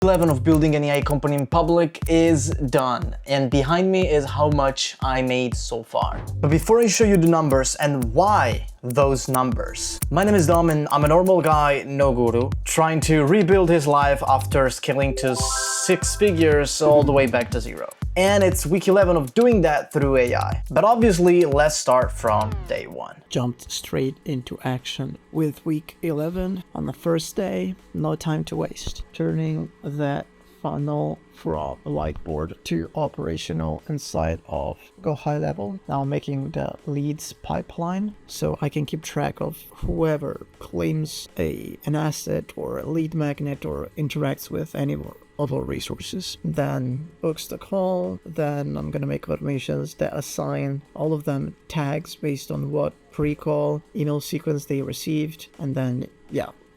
11 of building an AI company in public is done, and behind me is how much I made so far. But before I show you the numbers and why those numbers, my name is Dom and I'm a normal guy, no guru, trying to rebuild his life after scaling to 6 figures all the way back to 0. And it's week 11 of doing that through AI. But obviously, let's start from day 1. Jumped straight into action with week 11 on the first day, no time to waste. Turning that funnel from a whiteboard to operational inside of GoHighLevel. Now making the leads pipeline so I can keep track of whoever claims an asset or a lead magnet or interacts with any of our resources. Then books the call, then I'm gonna make automations that assign all of them tags based on what pre-call email sequence they received, and then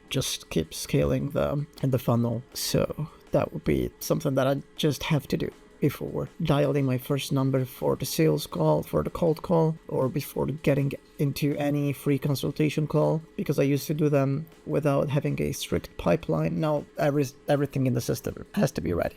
just keep scaling the funnel. So that would be something that I just have to do before dialing my first number for the sales call, for the cold call, or before getting into any free consultation call, because I used to do them without having a strict pipeline. Now everything in the system has to be ready.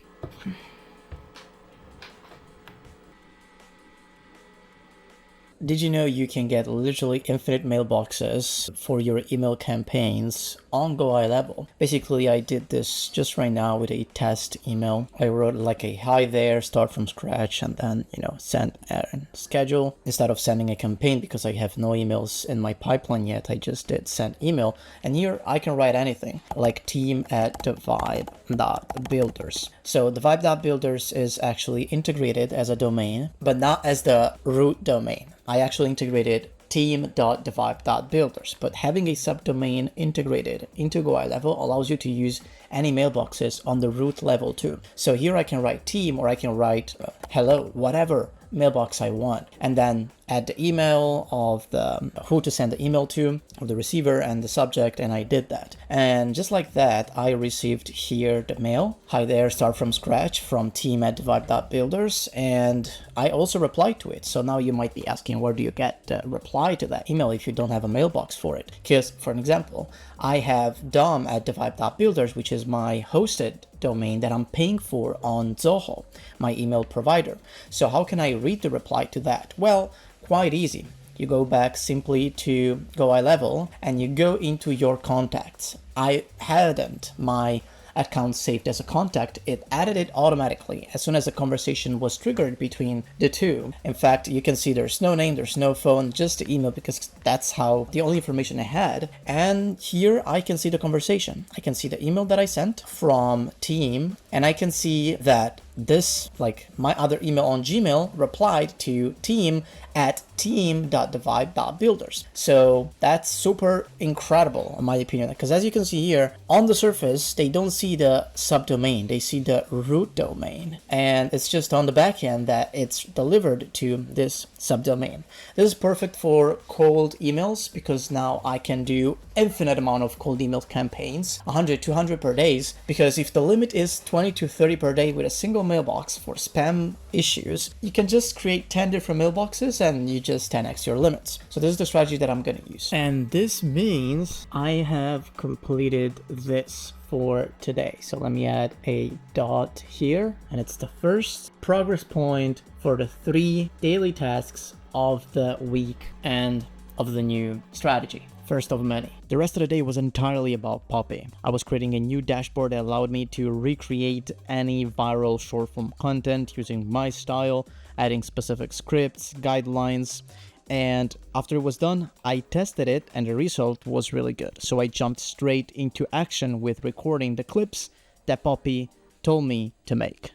Did you know you can get literally infinite mailboxes for your email campaigns on GoHighLevel? Basically, I did this just right now with a test email. I wrote like a hi there, start from scratch, and then, send and schedule. Instead of sending a campaign, because I have no emails in my pipeline yet, I just did send email. And here I can write anything like team@thevibe.builders. So thevibe.builders is actually integrated as a domain, but not as the root domain. I actually integrated team.thevibe.builders, but having a subdomain integrated into GoHighLevel allows you to use any mailboxes on the root level too. So here I can write team, or I can write hello, whatever mailbox I want, and then add the email of the who to send the email to, of the receiver and the subject, and I did that. And just like that, I received here the mail. Hi there, start from scratch from team@thevibe.builders, and I also replied to it. So now you might be asking, where do you get the reply to that email if you don't have a mailbox for it? Because, for an example, I have dom@thevibe.builders, which is my hosted domain that I'm paying for on Zoho, my email provider. So how can I read the reply to that? Well, quite easy. You go back simply to GoHighLevel and you go into your contacts. I hadn't my account saved as a contact. It added it automatically as soon as a conversation was triggered between the two. In fact, you can see there's no name, there's no phone, just the email, because that's how the only information I had. And here I can see the conversation. I can see the email that I sent from team, and I can see that this, like my other email on Gmail, replied to team@team.thevibe.builders. So that's super incredible in my opinion, because as you can see here, on the surface, they don't see the subdomain, they see the root domain. And it's just on the back end that it's delivered to this subdomain. This is perfect for cold emails, because now I can do infinite amount of cold email campaigns, 100, 200 per day, because if the limit is 20 to 30 per day with a single mailbox for spam issues, you can just create 10 different mailboxes and you just 10x your limits. So this is the strategy that I'm going to use. And this means I have completed this for today. So let me add a dot here, and it's the first progress point for the 3 daily tasks of the week and of the new strategy. First of many. The rest of the day was entirely about Poppy. I was creating a new dashboard that allowed me to recreate any viral short form content using my style, adding specific scripts, guidelines, and after it was done, I tested it and the result was really good. So I jumped straight into action with recording the clips that Poppy told me to make.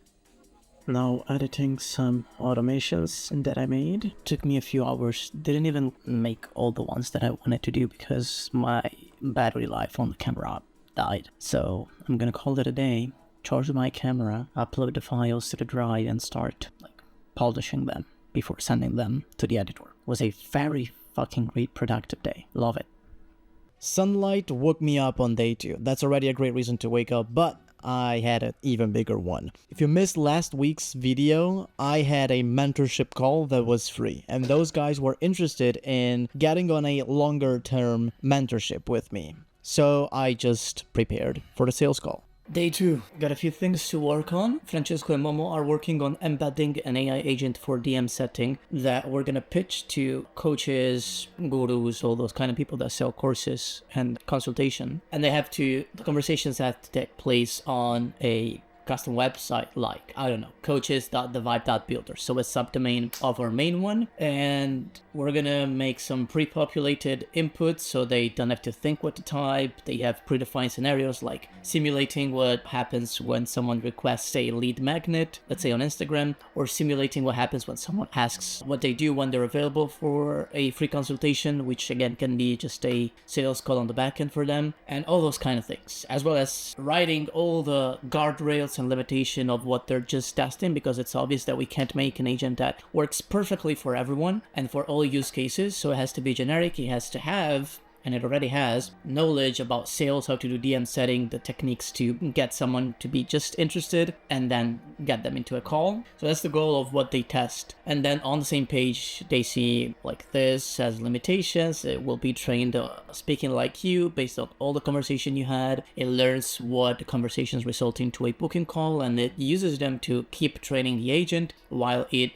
Now editing some automations that I made. Took me a few hours. Didn't even make all the ones that I wanted to do because my battery life on the camera died. So I'm gonna call it a day, charge my camera, upload the files to the drive, and start polishing them before sending them to the editor. It was a very fucking great productive day. Love it. Sunlight woke me up on day 2. That's already a great reason to wake up, but I had an even bigger one. If you missed last week's video, I had a mentorship call that was free, and those guys were interested in getting on a longer term mentorship with me. So I just prepared for the sales call. Day 2. Got a few things to work on. Francesco and Momo are working on embedding an AI agent for DM setting that we're gonna pitch to coaches, gurus, all those kind of people that sell courses and consultation. And the conversations have to take place on a custom website like, I don't know, coaches.thevibe.builder. So a subdomain of our main one. And we're gonna make some pre-populated inputs so they don't have to think what to type. They have predefined scenarios like simulating what happens when someone requests a lead magnet, let's say on Instagram, or simulating what happens when someone asks what they do when they're available for a free consultation, which again can be just a sales call on the back end for them, and all those kind of things, as well as writing all the guardrails and limitation of what they're just testing, because it's obvious that we can't make an agent that works perfectly for everyone and for all use cases. So it has to be generic. It has to have, and it already has, knowledge about sales, how to do DM setting, the techniques to get someone to be just interested and then get them into a call. So that's the goal of what they test. And then on the same page, they see like this has limitations. It will be trained speaking like you based on all the conversation you had. It learns what conversations result into a booking call, and it uses them to keep training the agent while it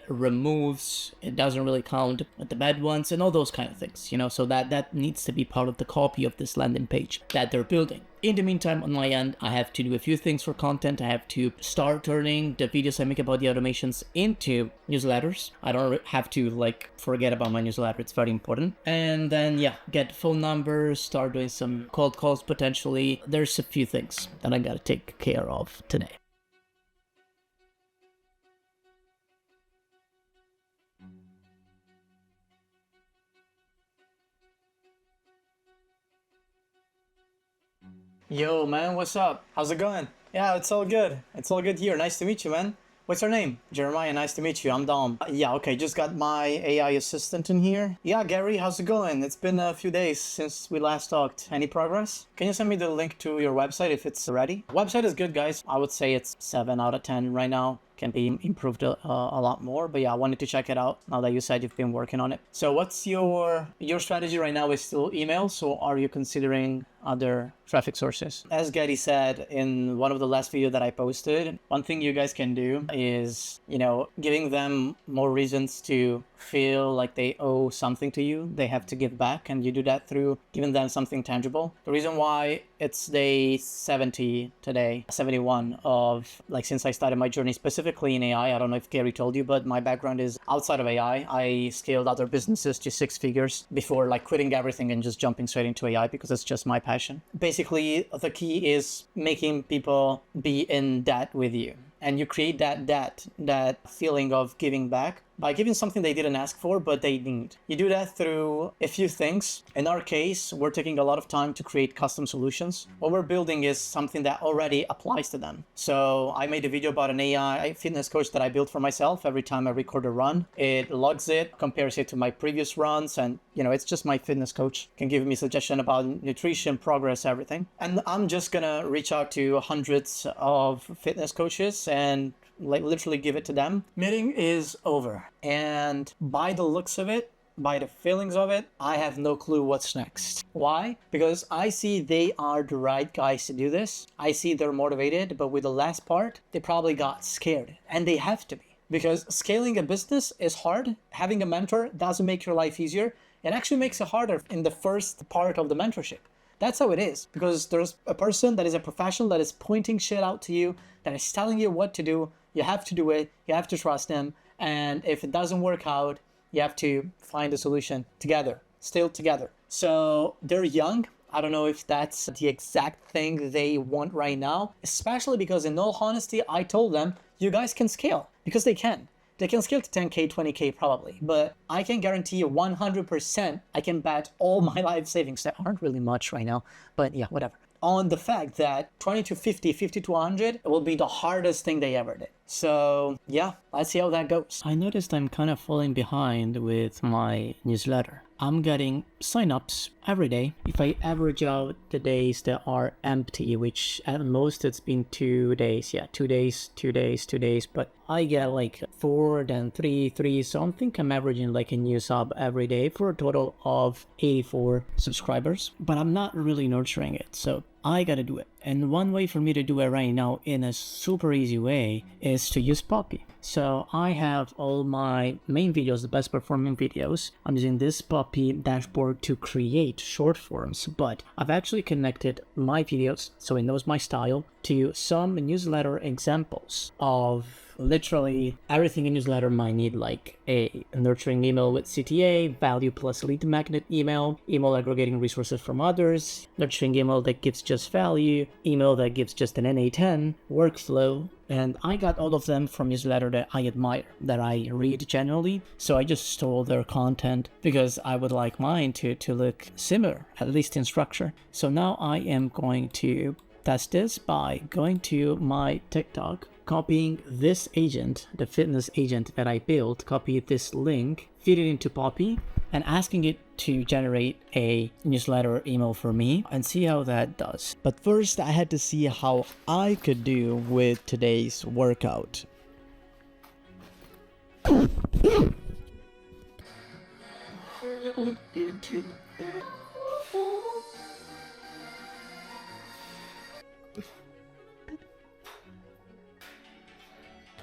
doesn't really count at the bad ones and all those kind of things, so that needs to be part of the copy of this landing page that they're building. In the meantime, on my end, I have to do a few things for content. I have to start turning the videos I make about the automations into newsletters. I don't have to forget about my newsletter. It's very important. And then get phone numbers, start doing some cold calls potentially. There's a few things that I gotta take care of today. Yo, man, what's up? How's it going? Yeah, it's all good. It's all good here. Nice to meet you, man. What's your name? Jeremiah, nice to meet you. I'm Dom. Yeah, okay, just got my AI assistant in here. Yeah, Gary, how's it going? It's been a few days since we last talked. Any progress? Can you send me the link to your website if it's ready? Website is good, guys. I would say it's 7 out of 10 right now. Can be improved a lot more, but yeah, I wanted to check it out now that you said you've been working on it. So what's your strategy right now? Is still email, so are you considering other traffic sources? As Gary said in one of the last videos that I posted, one thing you guys can do is, giving them more reasons to feel like they owe something to you. They have to give back, and you do that through giving them something tangible. The reason why it's day 70 today, 71 of since I started my journey specifically in AI. I don't know if Gary told you, but my background is outside of AI. I scaled other businesses to 6 figures before quitting everything and just jumping straight into AI because it's just my passion. Basically, the key is making people be in debt with you. And you create that debt, that feeling of giving back by giving something they didn't ask for, but they need. You do that through a few things. In our case, we're taking a lot of time to create custom solutions. What we're building is something that already applies to them. So I made a video about an AI fitness coach that I built for myself. Every time I record a run, it logs it, compares it to my previous runs, and it's just my fitness coach. Can give me suggestion about nutrition, progress, everything. And I'm just gonna reach out to hundreds of fitness coaches and literally give it to them. Meeting is over. And by the looks of it, by the feelings of it, I have no clue what's next. Why? Because I see they are the right guys to do this. I see they're motivated, but with the last part, they probably got scared. And they have to be. Because scaling a business is hard. Having a mentor doesn't make your life easier. It actually makes it harder in the first part of the mentorship. That's how it is, because there's a person that is a professional that is pointing shit out to you, that is telling you what to do. You have to do it. You have to trust them. And if it doesn't work out, you have to find a solution together, still together. So they're young. I don't know if that's the exact thing they want right now, especially because in all honesty, I told them, you guys can scale, because they can. They can scale to 10K, 20K probably, but I can guarantee you 100%, I can bet all my life savings that aren't really much right now, but yeah, whatever, on the fact that 20 to 50, 50 to 100 will be the hardest thing they ever did. So yeah, let's see how that goes. I noticed I'm kind of falling behind with my newsletter. I'm getting signups every day. If I average out the days that are empty, which at most it's been 2 days. Yeah, 2 days, 2 days, 2 days. But I get like 4, then 3, 3. So I think I'm averaging like a new sub every day for a total of 84 subscribers. But I'm not really nurturing it. So I gotta do it. And one way for me to do it right now in a super easy way is to use Poppy. So I have all my main videos, the best performing videos. I'm using this Poppy dashboard to create short forms, but I've actually connected my videos, so it knows my style, to some newsletter examples of literally everything a newsletter might need, like a nurturing email with CTA, value plus lead magnet email, email aggregating resources from others, nurturing email that gives just value, email that gives just an NA10, workflow. And I got all of them from newsletter that I admire, that I read genuinely. So I just stole their content because I would like mine to look similar, at least in structure. So now I am going to test this by going to my TikTok, copying this agent, the fitness agent that I built, copy this link, feed it into Poppy, and asking it to generate a newsletter email for me and see how that does. But first, I had to see how I could do with today's workout.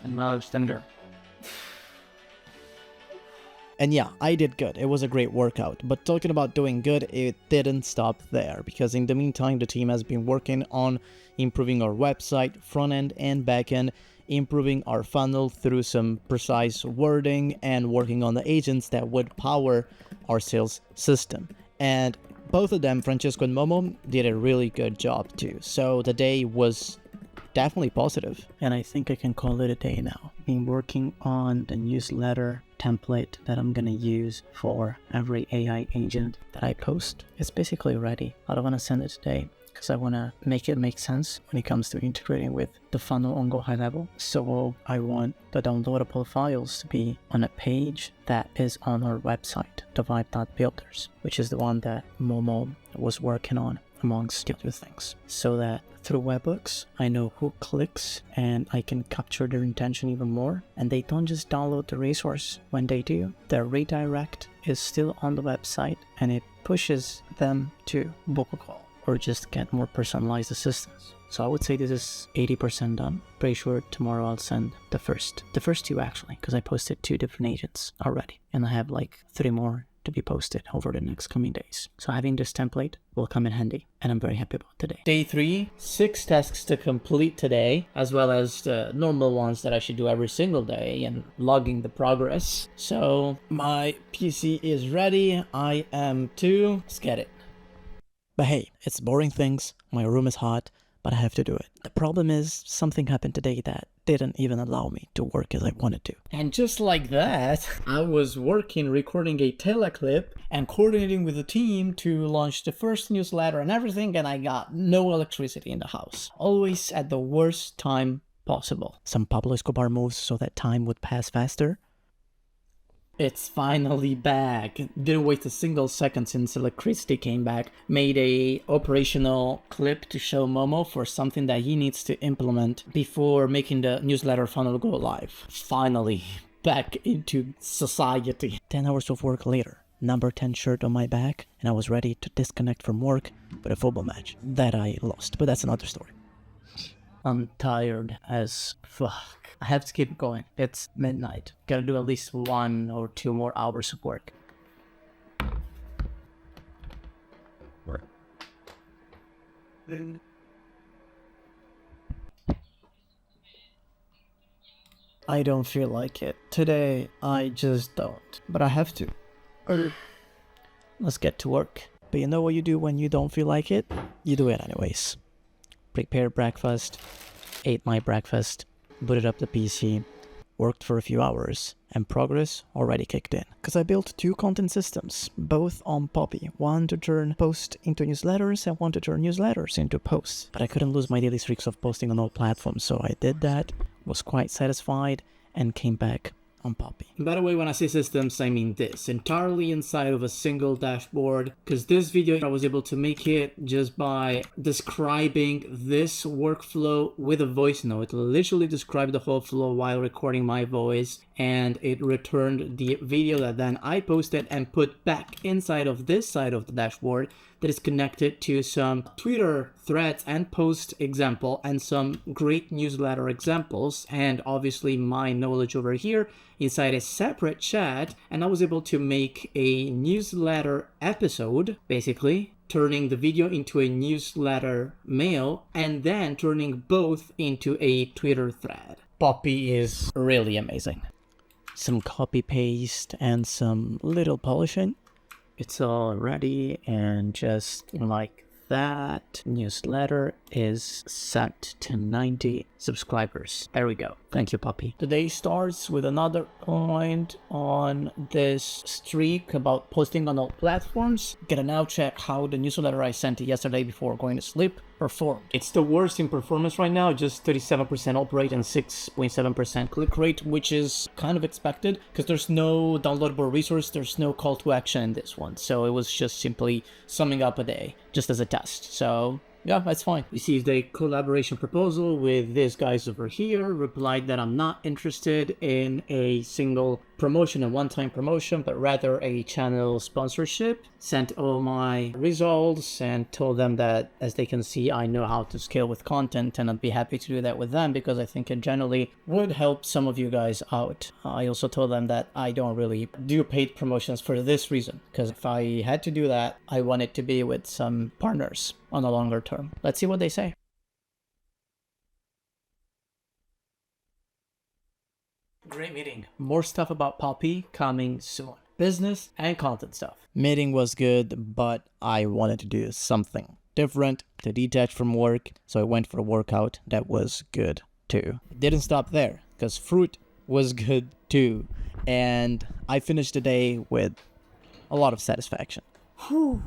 And now extender. And yeah, I did good. It was a great workout. But talking about doing good, it didn't stop there, because in the meantime, the team has been working on improving our website, front end and back end, improving our funnel through some precise wording, and working on the agents that would power our sales system. And both of them, Francesco and Momo, did a really good job too. So the day was definitely positive. And I think I can call it a day now. I've been working on the newsletter template that I'm gonna use for every AI agent that I post. It's basically ready. I don't wanna send it today because I wanna make it make sense when it comes to integrating with the funnel on GoHighLevel. So I want the downloadable files to be on a page that is on our website, the vibe.builders, which is the one that Momo was working on amongst other things, so that through webhooks I know who clicks and I can capture their intention even more, and they don't just download the resource. When they do, their redirect is still on the website and it pushes them to book a call or just get more personalized assistance. So I would say this is 80% done. Pretty sure tomorrow I'll send the first two actually, because I posted 2 different agents already and I have like 3 more to be posted over the next coming days. So having this template will come in handy, and I'm very happy about today. Day 3, 6 tasks to complete today, as well as the normal ones that I should do every single day, and logging the progress. So my PC is ready, I am too. Let's get it. But hey, it's boring things, my room is hot, but I have to do it. The problem is something happened today that didn't even allow me to work as I wanted to. And just like that, I was recording a teleclip and coordinating with the team to launch the first newsletter and everything, and I got no electricity in the house. Always at the worst time possible. Some Pablo Escobar moves so that time would pass faster. It's finally back. Didn't wait a single second since electricity came back. Made a operational clip to show Momo for something that he needs to implement before making the newsletter funnel go live. Finally back into society. 10 hours of work later, number 10 shirt on my back, and I was ready to disconnect from work with a football match that I lost, but that's another story. I'm tired as fuck. I have to keep going. It's midnight. Gotta do at least 1 or 2 more hours of work. I don't feel like it. Today, I just don't. But I have to. Let's get to work. But you know what you do when you don't feel like it? You do it anyways. Prepared breakfast, ate my breakfast, booted up the PC, worked for a few hours, and progress already kicked in. Because I built 2 content systems, both on Poppy. One to turn posts into newsletters and one to turn newsletters into posts. But I couldn't lose my daily streaks of posting on all platforms, so I did that, was quite satisfied, and came back on Poppy. By the way, when I say systems, I mean this, entirely inside of a single dashboard, because this video I was able to make it just by describing this workflow with a voice note. Literally described the whole flow while recording my voice, and it returned the video that then I posted and put back inside of this side of the dashboard that is connected to some Twitter threads and post example and some great newsletter examples, and obviously my knowledge over here inside a separate chat. And I was able to make a newsletter episode, basically turning the video into a newsletter mail and then turning both into a Twitter thread. Poppy is really amazing. Some copy paste and some little polishing. It's all ready, and just like that, newsletter is set to 90 subscribers. There we go. Thank you, Poppy. Today starts with another point on this streak about posting on all platforms. Gonna now check how the newsletter I sent yesterday before going to sleep performed. It's the worst in performance right now, just 37% operate and 6.7% click rate, which is kind of expected because there's no downloadable resource, there's no call to action in this one. So it was just simply summing up a day, just as a test. So yeah, that's fine. Received a collaboration proposal with these guys over here, replied that I'm not interested in a single promotion, a one-time promotion, but rather a channel sponsorship. Sent all my results and told them that, as they can see, I know how to scale with content, and I'd be happy to do that with them because I think it generally would help some of you guys out. I also told them that I don't really do paid promotions for this reason, because if I had to do that, I want it to be with some partners on a longer term. Let's see what they say. Great meeting. More stuff about Poppy coming soon. Business and content stuff. Meeting was good, but I wanted to do something different to detach from work, so I went for a workout. That was good too. It didn't stop there, because fruit was good too, and I finished the day with a lot of satisfaction. Whew.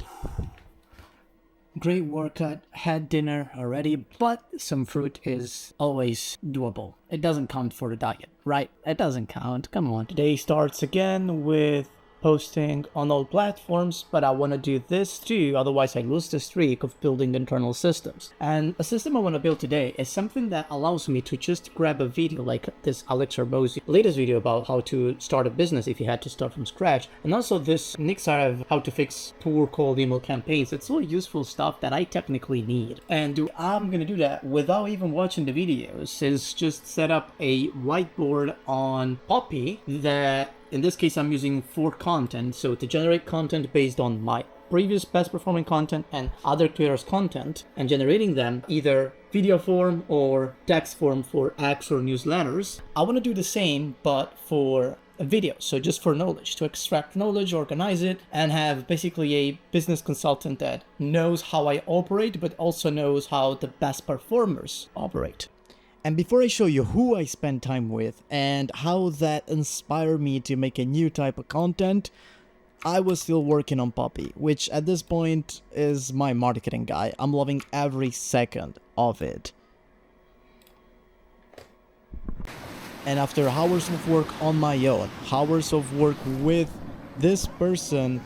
Great workout, had dinner already, but some fruit is always doable. It doesn't count for the diet, right? It doesn't count, come on. Today starts again with posting on all platforms, but I want to do this too, otherwise I lose the streak of building internal systems. And a system I want to build today is something that allows me to just grab a video like this Alex Arbozi latest video about how to start a business if you had to start from scratch, and also this Nick Sarav how to fix poor cold email campaigns. It's all useful stuff that I technically need, and I'm gonna do that without even watching the videos. Is just set up a whiteboard on Poppy that in this case I'm using for content, so to generate content based on my previous best performing content and other creators' content, and generating them either video form or text form for ads or newsletters. I want to do the same but for a video, so just for knowledge, to extract knowledge, organize it, and have basically a business consultant that knows how I operate but also knows how the best performers operate. And before I show you who I spend time with and how that inspired me to make a new type of content, I was still working on Poppy, which at this point is my marketing guy. I'm loving every second of it. And after hours of work on my own, hours of work with this person,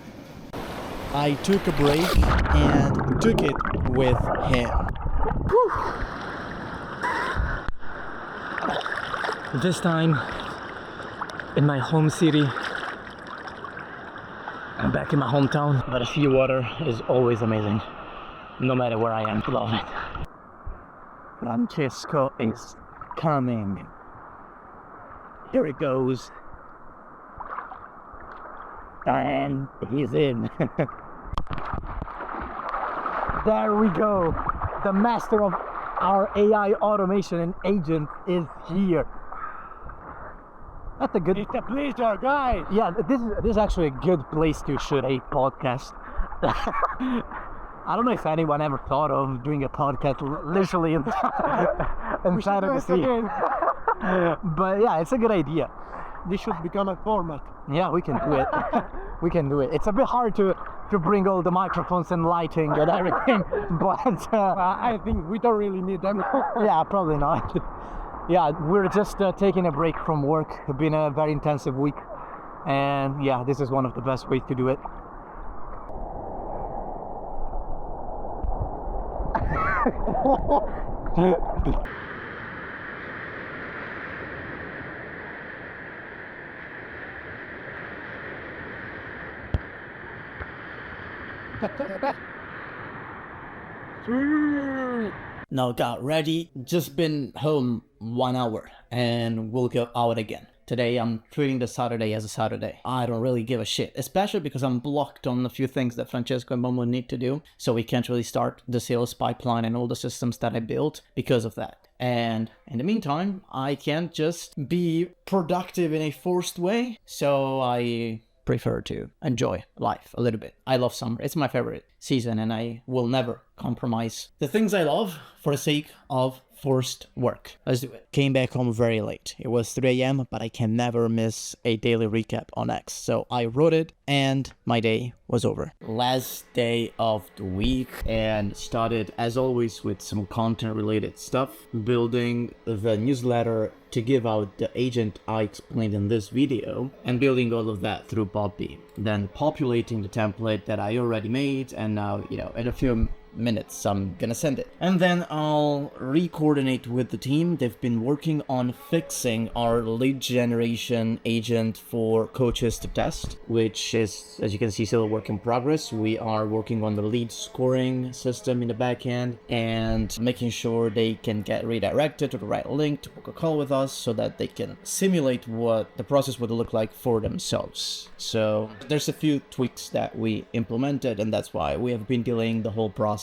I took a break and took it with him. Whew. This time, in my home city, I'm back in my hometown, but a sea water is always amazing, no matter where I am. Love it. Francesco is coming. Here it goes. And he's in. There we go. The master of our AI automation and agent is here. That's a good. It's a pleasure, guys. Yeah, this is actually a good place to shoot a podcast. I don't know if anyone ever thought of doing a podcast literally inside of the sea. But yeah, it's a good idea. This should become a format. Yeah, we can do it. We can do it. It's a bit hard to bring all the microphones and lighting and everything, but I think we don't really need them. Yeah, probably not. Yeah, we're just taking a break from work. It's been a very intensive week, and yeah, this is one of the best ways to do it. Now got ready, just been home 1 hour and we'll go out again. Today I'm treating the Saturday as a Saturday. I don't really give a shit, especially because I'm blocked on a few things that Francesco and Momo need to do, so we can't really start the sales pipeline and all the systems that I built because of that. And in the meantime, I can't just be productive in a forced way, so I prefer to enjoy life a little bit. I love summer. It's my favorite season and I will never compromise the things I love for the sake of forced work. Let's do it. Came back home very late. It was 3 a.m., but I can never miss a daily recap on X. So I wrote it and my day was over. Last day of the week and started as always with some content related stuff. Building the newsletter to give out the agent I explained in this video and building all of that through Poppy. Then populating the template that I already made and now, in a few minutes I'm gonna send it. And then I'll re-coordinate with the team. They've been working on fixing our lead generation agent for coaches to test, which is, as you can see, still a work in progress. We are working on the lead scoring system in the back end and making sure they can get redirected to the right link to book a call with us so that they can simulate what the process would look like for themselves. So there's a few tweaks that we implemented and that's why we have been delaying the whole process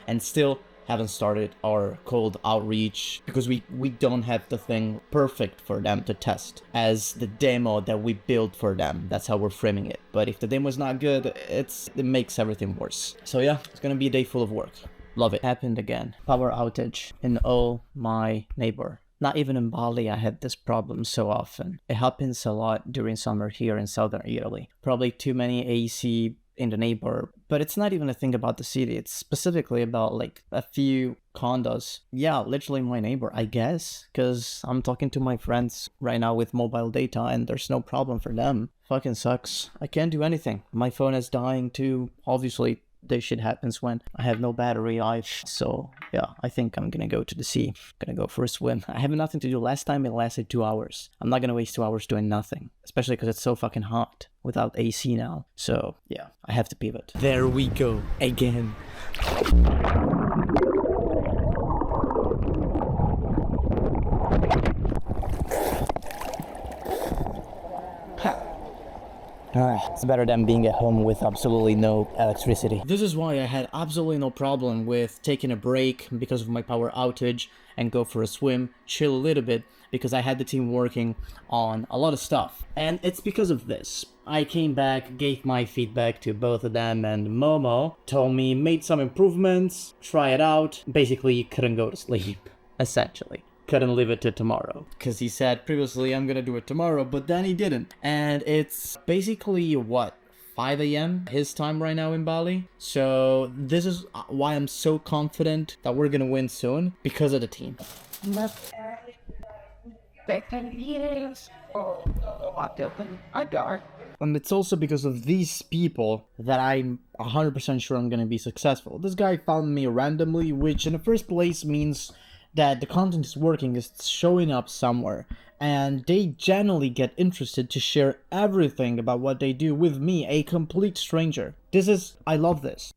and still haven't started our cold outreach because we don't have the thing perfect for them to test as the demo that we built for them. That's how we're framing it. But if the demo is not good, it makes everything worse. So yeah, it's gonna be a day full of work. Love it. Happened again. Power outage in all my neighbor. Not even in Bali I had this problem so often. It happens a lot during summer here in southern Italy. Probably too many AC in the neighbor, but it's not even a thing about the city. It's specifically about like a few condos. Yeah, literally my neighbor, I guess, because I'm talking to my friends right now with mobile data and there's no problem for them. Fucking sucks. I can't do anything. My phone is dying too. Obviously, this shit happens when I have no battery life. So yeah, I think I'm gonna go to the sea. Gonna go for a swim. I have nothing to do. Last time it lasted 2 hours. I'm not gonna waste 2 hours doing nothing, especially because it's so fucking hot without AC now. So yeah, I have to pivot. There we go again. It's better than being at home with absolutely no electricity. This is why I had absolutely no problem with taking a break because of my power outage and go for a swim, chill a little bit, because I had the team working on a lot of stuff. And it's because of this. I came back, gave my feedback to both of them, and Momo told me, made some improvements, try it out. Basically, couldn't go to sleep, essentially. Couldn't leave it to tomorrow because he said previously I'm gonna do it tomorrow, but then he didn't. And it's basically what, 5 a.m. his time right now in Bali. So this is why I'm so confident that we're gonna win soon, because of the team. And it's also because of these people that I'm 100% sure I'm gonna be successful. This guy found me randomly, which in the first place means that the content is working, is showing up somewhere, and they genuinely get interested to share everything about what they do with me, a complete stranger. I love this.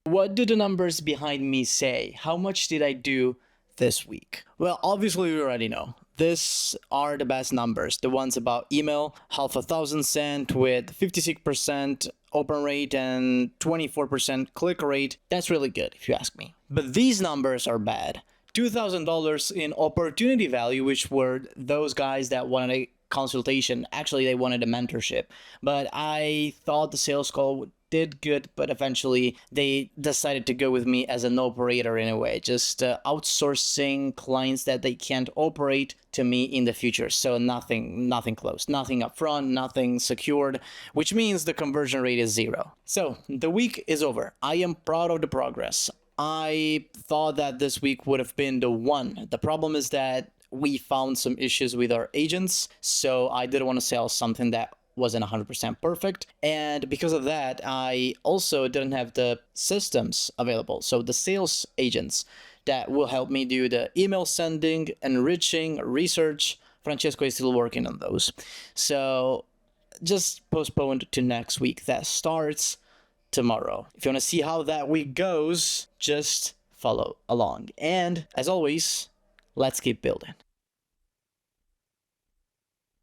What do the numbers behind me say? How much did I do this week? Well, obviously we already know. These are the best numbers. The ones about email, 500,000 sent with 56% open rate and 24% click rate. That's really good if you ask me. But these numbers are bad. $2,000 in opportunity value, which were those guys that wanted a consultation. Actually, they wanted a mentorship. But I thought the sales call did good, but eventually they decided to go with me as an operator in a way, just outsourcing clients that they can't operate to me in the future. So nothing closed, nothing upfront, nothing secured, which means the conversion rate is 0. So the week is over. I am proud of the progress. I thought that this week would have been the one. The problem is that we found some issues with our agents, so I didn't want to sell something that wasn't 100% perfect. And because of that, I also didn't have the systems available. So the sales agents that will help me do the email sending, enriching, research, Francesco is still working on those. So just postponed to next week. That starts tomorrow. If you want to see how that week goes, just follow along. And as always, let's keep building.